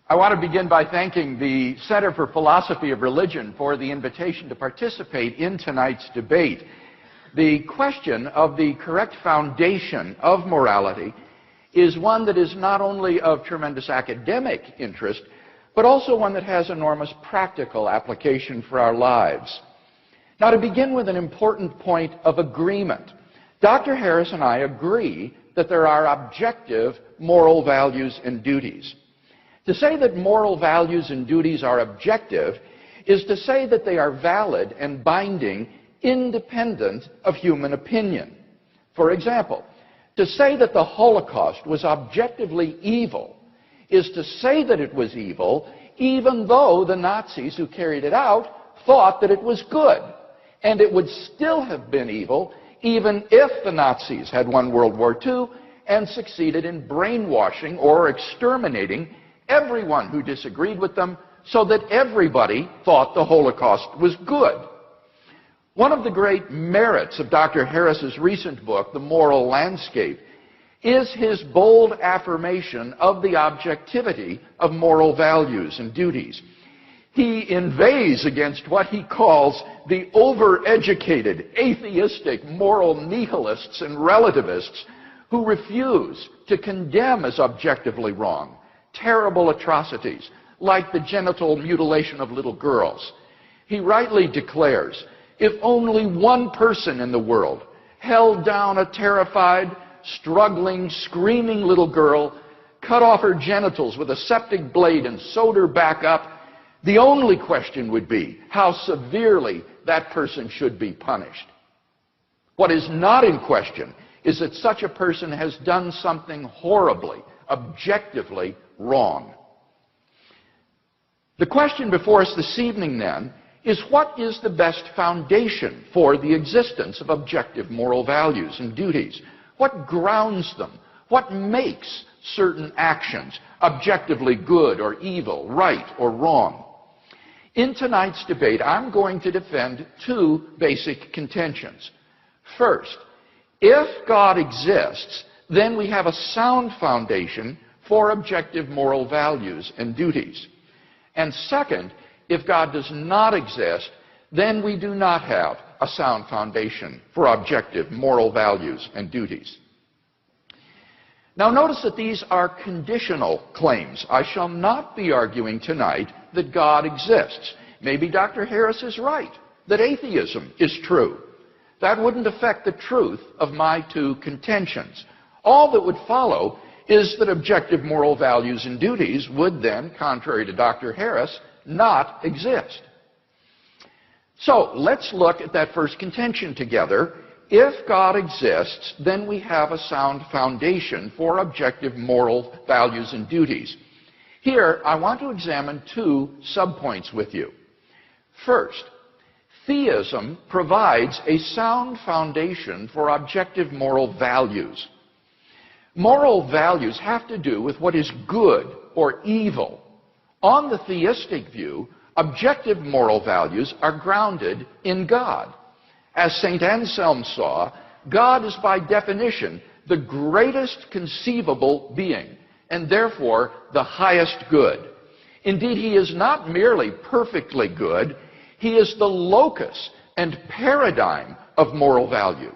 I want to begin by thanking the Center for Philosophy of Religion for the invitation to participate in tonight's debate. The question of the correct foundation of morality is one that is not only of tremendous academic interest, but also one that has enormous practical application for our lives. Now, to begin with an important point of agreement, Dr. Harris and I agree that there are objective moral values and duties. To say that moral values and duties are objective is to say that they are valid and binding independent of human opinion. For example, to say that the Holocaust was objectively evil is to say that it was evil even though the Nazis who carried it out thought that it was good. And it would still have been evil even if the Nazis had won World War II and succeeded in brainwashing or exterminating everyone who disagreed with them so that everybody thought the Holocaust was good. One of the great merits of Dr. Harris's recent book, The Moral Landscape, is his bold affirmation of the objectivity of moral values and duties. He inveighs against what he calls the overeducated, atheistic, moral nihilists and relativists who refuse to condemn as objectively wrong terrible atrocities like the genital mutilation of little girls. He rightly declares, if only one person in the world held down a terrified, struggling, screaming little girl, cut off her genitals with a septic blade and sewed her back up, the only question would be how severely that person should be punished. What is not in question is that such a person has done something horribly, objectively wrong. The question before us this evening, then, is what is the best foundation for the existence of objective moral values and duties? What grounds them? What makes certain actions objectively good or evil, right or wrong? In tonight's debate, I'm going to defend two basic contentions. First, if God exists, then we have a sound foundation for objective moral values and duties. And second, if God does not exist, then we do not have a sound foundation for objective moral values and duties. Now notice that these are conditional claims. I shall not be arguing tonight that God exists. Maybe Dr. Harris is right, that atheism is true. That wouldn't affect the truth of my two contentions. All that would follow is that objective moral values and duties would then, contrary to Dr. Harris, not exist. So let's look at that first contention together. If God exists, then we have a sound foundation for objective moral values and duties. Here, I want to examine two subpoints with you. First, theism provides a sound foundation for objective moral values. Moral values have to do with what is good or evil. On the theistic view, objective moral values are grounded in God. As St. Anselm saw, God is by definition the greatest conceivable being, and therefore the highest good. Indeed, he is not merely perfectly good, he is the locus and paradigm of moral value.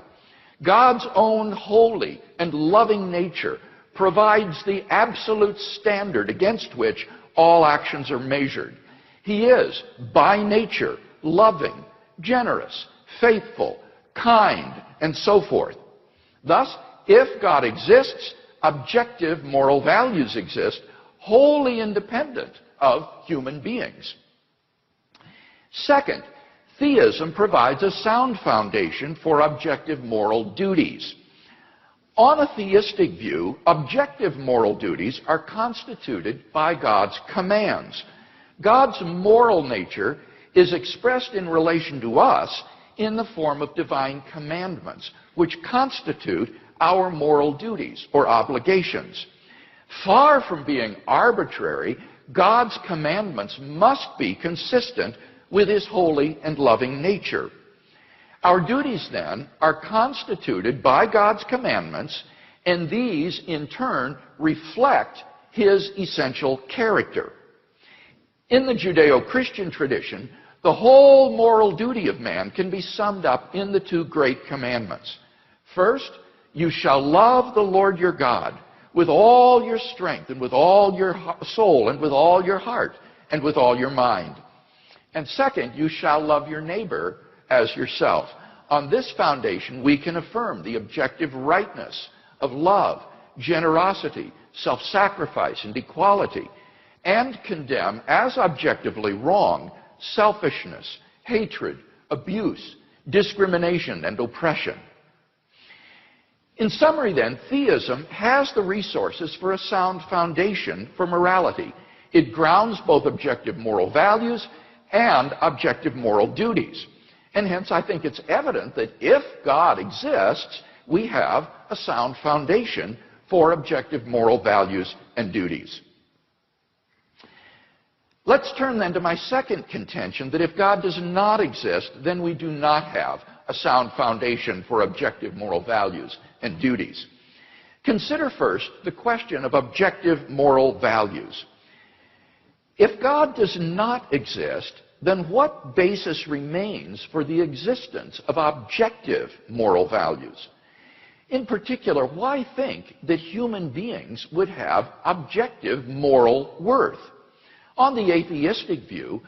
God's own holy and loving nature provides the absolute standard against which all actions are measured. He is, by nature, loving, generous, faithful, kind, and so forth. Thus, if God exists, objective moral values exist, wholly independent of human beings. Second, theism provides a sound foundation for objective moral duties. On a theistic view, objective moral duties are constituted by God's commands. God's moral nature is expressed in relation to us in the form of divine commandments, which constitute our moral duties or obligations. Far from being arbitrary, God's commandments must be consistent with his holy and loving nature. Our duties, then, are constituted by God's commandments, and these, in turn, reflect his essential character. In the Judeo-Christian tradition, the whole moral duty of man can be summed up in the two great commandments. First, you shall love the Lord your God with all your strength and with all your soul and with all your heart and with all your mind. And second, you shall love your neighbor as yourself. On this foundation, we can affirm the objective rightness of love, generosity, self-sacrifice, and equality, and condemn as objectively wrong selfishness, hatred, abuse, discrimination, and oppression. In summary, then, theism has the resources for a sound foundation for morality. It grounds both objective moral values and objective moral duties. And hence, I think it's evident that if God exists, we have a sound foundation for objective moral values and duties. Let's turn then to my second contention, that if God does not exist, then we do not have a sound foundation for objective moral values and duties. Consider first the question of objective moral values. If God does not exist, then what basis remains for the existence of objective moral values? In particular, why think that human beings would have objective moral worth? On the atheistic view,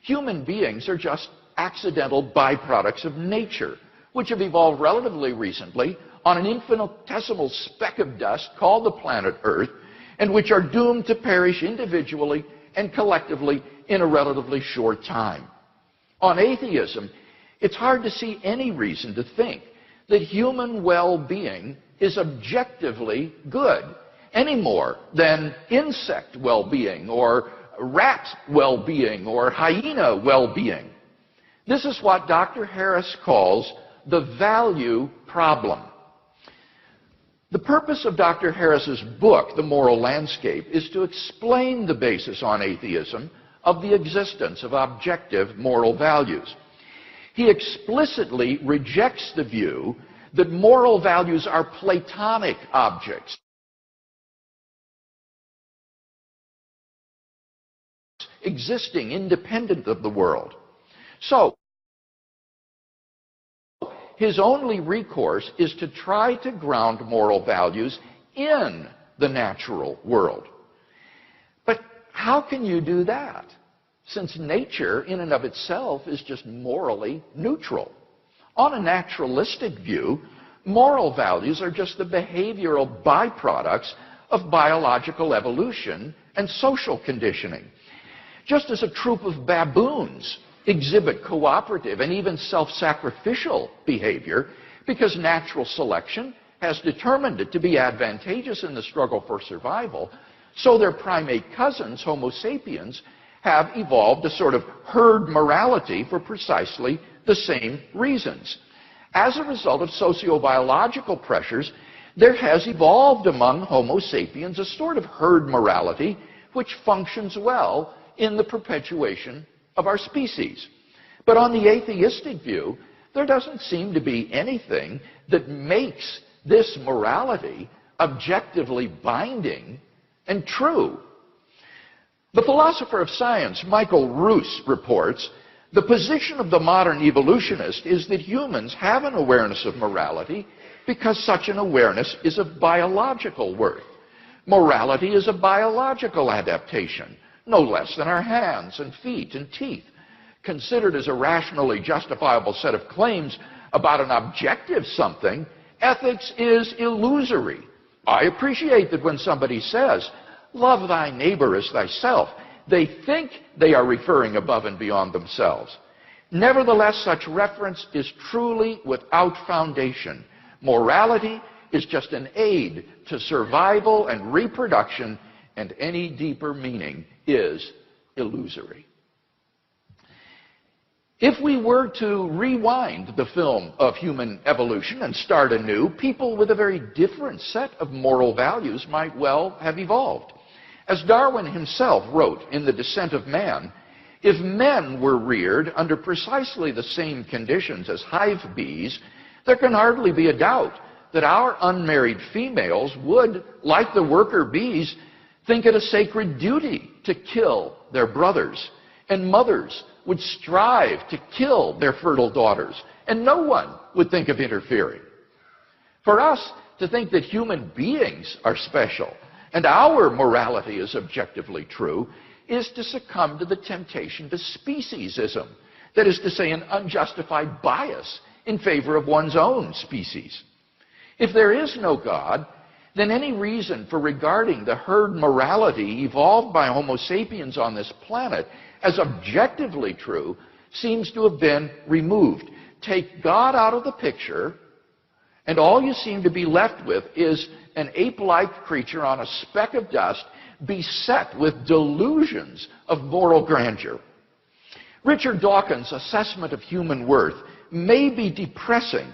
human beings are just accidental byproducts of nature, which have evolved relatively recently on an infinitesimal speck of dust called the planet Earth, and which are doomed to perish individually and collectively in a relatively short time. On atheism, it's hard to see any reason to think that human well-being is objectively good, any more than insect well-being or rat well-being or hyena well-being. This is what Dr. Harris calls the value problem. The purpose of Dr. Harris's book, The Moral Landscape, is to explain the basis on atheism of the existence of objective moral values. He explicitly rejects the view that moral values are Platonic objects, existing independent of the world. So, his only recourse is to try to ground moral values in the natural world. But how can you do that, since nature in and of itself is just morally neutral? On a naturalistic view, moral values are just the behavioral byproducts of biological evolution and social conditioning. Just as a troop of baboons exhibit cooperative and even self-sacrificial behavior because natural selection has determined it to be advantageous in the struggle for survival, so their primate cousins, Homo sapiens, have evolved a sort of herd morality for precisely the same reasons. As a result of sociobiological pressures, there has evolved among Homo sapiens a sort of herd morality which functions well in the perpetuation of our species. But on the atheistic view, there doesn't seem to be anything that makes this morality objectively binding and true. The philosopher of science, Michael Roos, reports, the position of the modern evolutionist is that humans have an awareness of morality because such an awareness is of biological worth. Morality is a biological adaptation, no less than our hands and feet and teeth. Considered as a rationally justifiable set of claims about an objective something, ethics is illusory. I appreciate that when somebody says, love thy neighbor as thyself, they think they are referring above and beyond themselves. Nevertheless, such reference is truly without foundation. Morality is just an aid to survival and reproduction, and any deeper meaning is illusory. If we were to rewind the film of human evolution and start anew, people with a very different set of moral values might well have evolved. As Darwin himself wrote in The Descent of Man, if men were reared under precisely the same conditions as hive bees, there can hardly be a doubt that our unmarried females would, like the worker bees, think it a sacred duty to kill their brothers, and mothers would strive to kill their fertile daughters, and no one would think of interfering. For us to think that human beings are special and our morality is objectively true is to succumb to the temptation to speciesism, that is to say, an unjustified bias in favor of one's own species. If there is no God, then any reason for regarding the herd morality evolved by Homo sapiens on this planet as objectively true seems to have been removed. Take God out of the picture, and all you seem to be left with is an ape-like creature on a speck of dust beset with delusions of moral grandeur. Richard Dawkins' assessment of human worth may be depressing,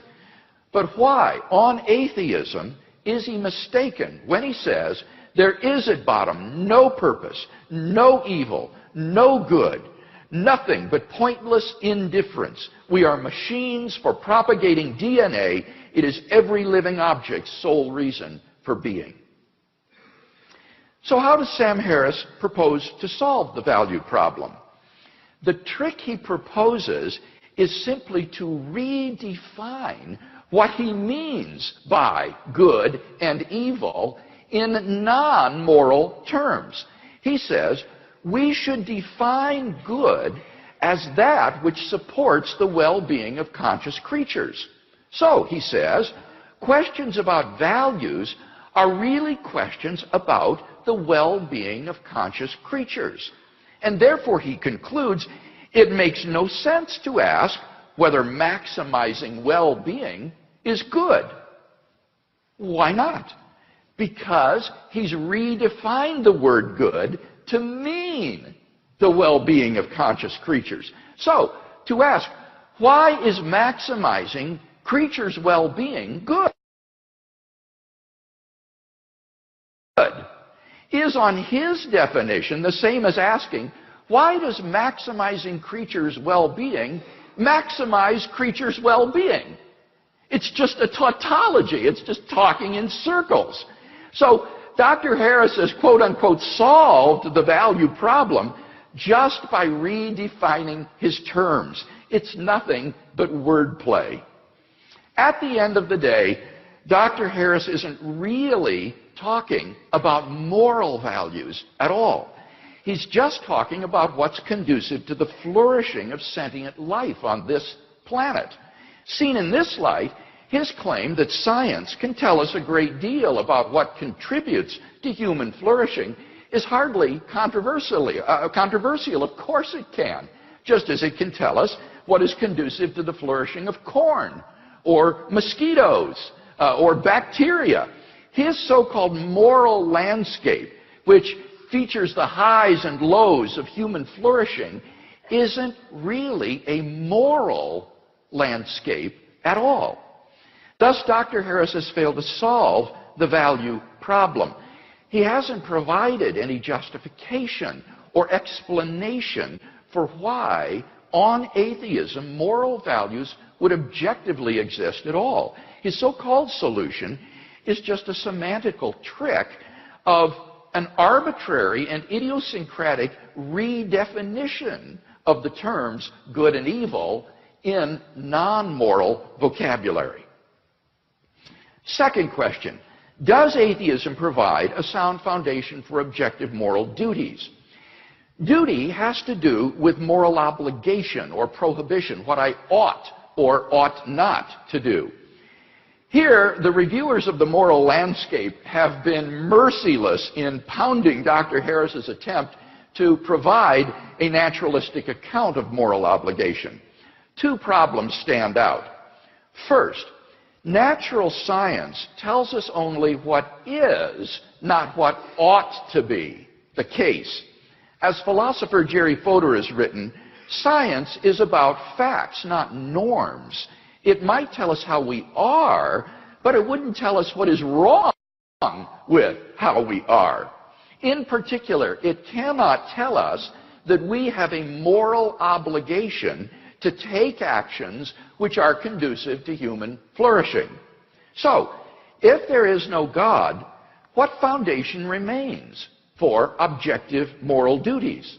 but why, on atheism, is he mistaken when he says there is at bottom no purpose, no evil, no good, nothing but pointless indifference? We are machines for propagating DNA. It is every living object's sole reason for being. So how does Sam Harris propose to solve the value problem? The trick he proposes is simply to redefine what he means by good and evil in non-moral terms. He says we should define good as that which supports the well-being of conscious creatures. So, he says, questions about values are really questions about the well-being of conscious creatures. And therefore, he concludes, it makes no sense to ask whether maximizing well-being is good. Why not? Because he's redefined the word good to mean the well-being of conscious creatures. So, to ask, why is maximizing creatures' well-being good? Is on his definition the same as asking, why does maximizing creatures' well-being maximize creatures' well-being? It's just a tautology. It's just talking in circles. So Dr. Harris has, quote-unquote, solved the value problem just by redefining his terms. It's nothing but wordplay. At the end of the day, Dr. Harris isn't really talking about moral values at all. He's just talking about what's conducive to the flourishing of sentient life on this planet. Seen in this light, his claim that science can tell us a great deal about what contributes to human flourishing is hardly controversial. Of course it can, just as it can tell us what is conducive to the flourishing of corn, or mosquitoes, or bacteria. His so-called moral landscape, which features the highs and lows of human flourishing, isn't really a moral landscape at all. Thus, Dr. Harris has failed to solve the value problem. He hasn't provided any justification or explanation for why, on atheism, moral values would objectively exist at all. His so-called solution is just a semantical trick of an arbitrary and idiosyncratic redefinition of the terms good and evil in non-moral vocabulary. Second question, does atheism provide a sound foundation for objective moral duties? Duty has to do with moral obligation or prohibition, what I ought or ought not to do. Here, the reviewers of the moral landscape have been merciless in pounding Dr. Harris's attempt to provide a naturalistic account of moral obligation. Two problems stand out. First, natural science tells us only what is, not what ought to be the case. As philosopher Jerry Fodor has written, science is about facts, not norms. It might tell us how we are, but it wouldn't tell us what is wrong with how we are. In particular, it cannot tell us that we have a moral obligation to take actions which are conducive to human flourishing. So, if there is no God, what foundation remains for objective moral duties.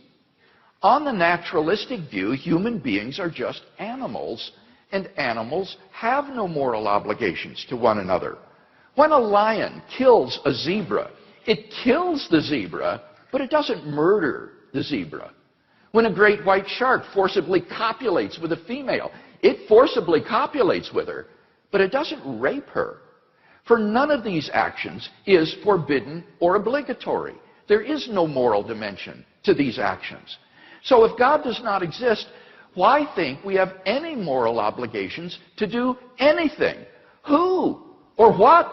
On the naturalistic view, human beings are just animals, and animals have no moral obligations to one another. When a lion kills a zebra, it kills the zebra, but it doesn't murder the zebra. When a great white shark forcibly copulates with a female, it forcibly copulates with her, but it doesn't rape her. For none of these actions is forbidden or obligatory. There is no moral dimension to these actions. So if God does not exist, why think we have any moral obligations to do anything? Who or what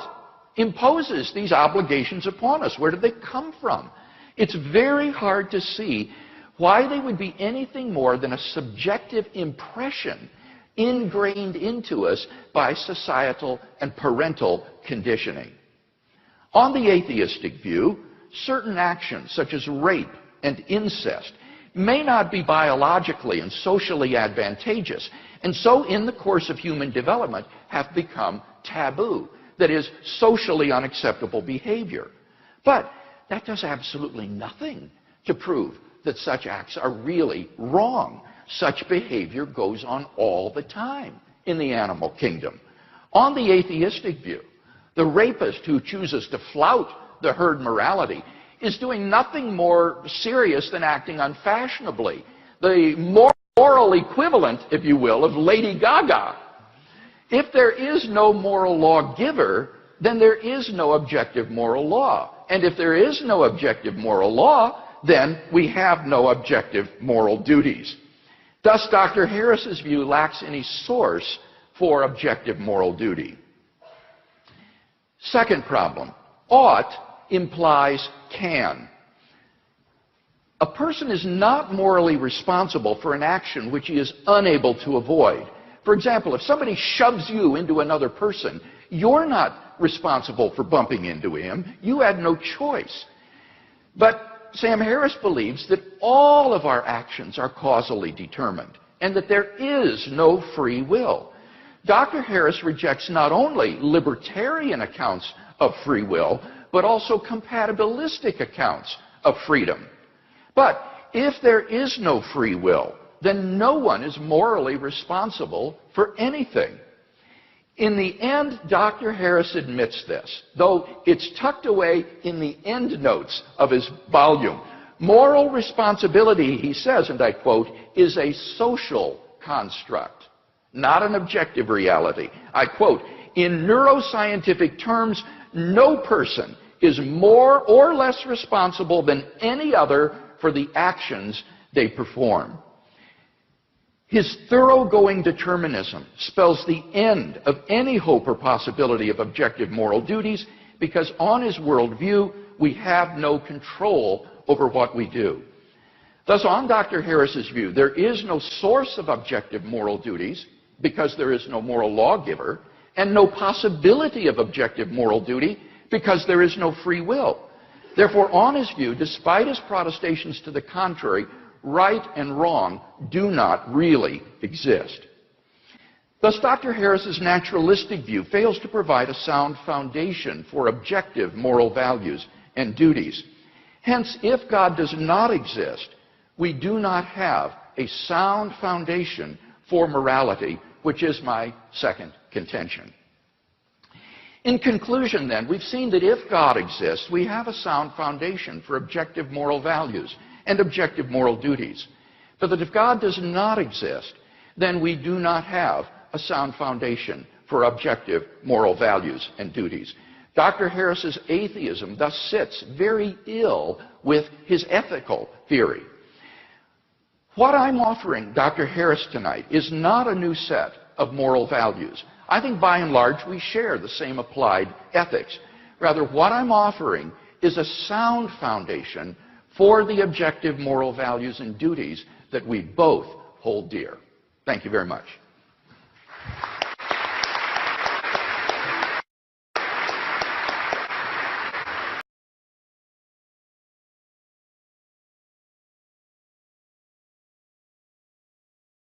imposes these obligations upon us? Where do they come from? It's very hard to see why they would be anything more than a subjective impression ingrained into us by societal and parental conditioning. On the atheistic view, certain actions such as rape and incest may not be biologically and socially advantageous, and so in the course of human development have become taboo, that is, socially unacceptable behavior. But that does absolutely nothing to prove that such acts are really wrong. Such behavior goes on all the time in the animal kingdom. On the atheistic view, the rapist who chooses to flout the herd morality is doing nothing more serious than acting unfashionably. The moral equivalent, if you will, of Lady Gaga. If there is no moral lawgiver, then there is no objective moral law. And if there is no objective moral law, then we have no objective moral duties. Thus, Dr. Harris's view lacks any source for objective moral duty. Second problem, ought implies can. A person is not morally responsible for an action which he is unable to avoid. For example, if somebody shoves you into another person, you're not responsible for bumping into him. You had no choice. But Sam Harris believes that all of our actions are causally determined and that there is no free will. Dr. Harris rejects not only libertarian accounts of free will, but also compatibilistic accounts of freedom. But if there is no free will, then no one is morally responsible for anything. In the end, Dr. Harris admits this, though it's tucked away in the endnotes of his volume. Moral responsibility, he says, and I quote, is a social construct, not an objective reality. I quote, in neuroscientific terms, no person is more or less responsible than any other for the actions they perform. His thoroughgoing determinism spells the end of any hope or possibility of objective moral duties because on his worldview, we have no control over what we do. Thus, on Dr. Harris's view, there is no source of objective moral duties because there is no moral lawgiver, and no possibility of objective moral duty because there is no free will. Therefore, on his view, despite his protestations to the contrary, right and wrong do not really exist. Thus, Dr. Harris's naturalistic view fails to provide a sound foundation for objective moral values and duties. Hence, if God does not exist, we do not have a sound foundation for morality, which is my second contention. In conclusion, then, we've seen that if God exists, we have a sound foundation for objective moral values and objective moral duties. But that if God does not exist, then we do not have a sound foundation for objective moral values and duties. Dr. Harris's atheism thus sits very ill with his ethical theory. What I'm offering Dr. Harris tonight is not a new set of moral values. I think by and large we share the same applied ethics. Rather, what I'm offering is a sound foundation for the objective moral values and duties that we both hold dear. Thank you very much.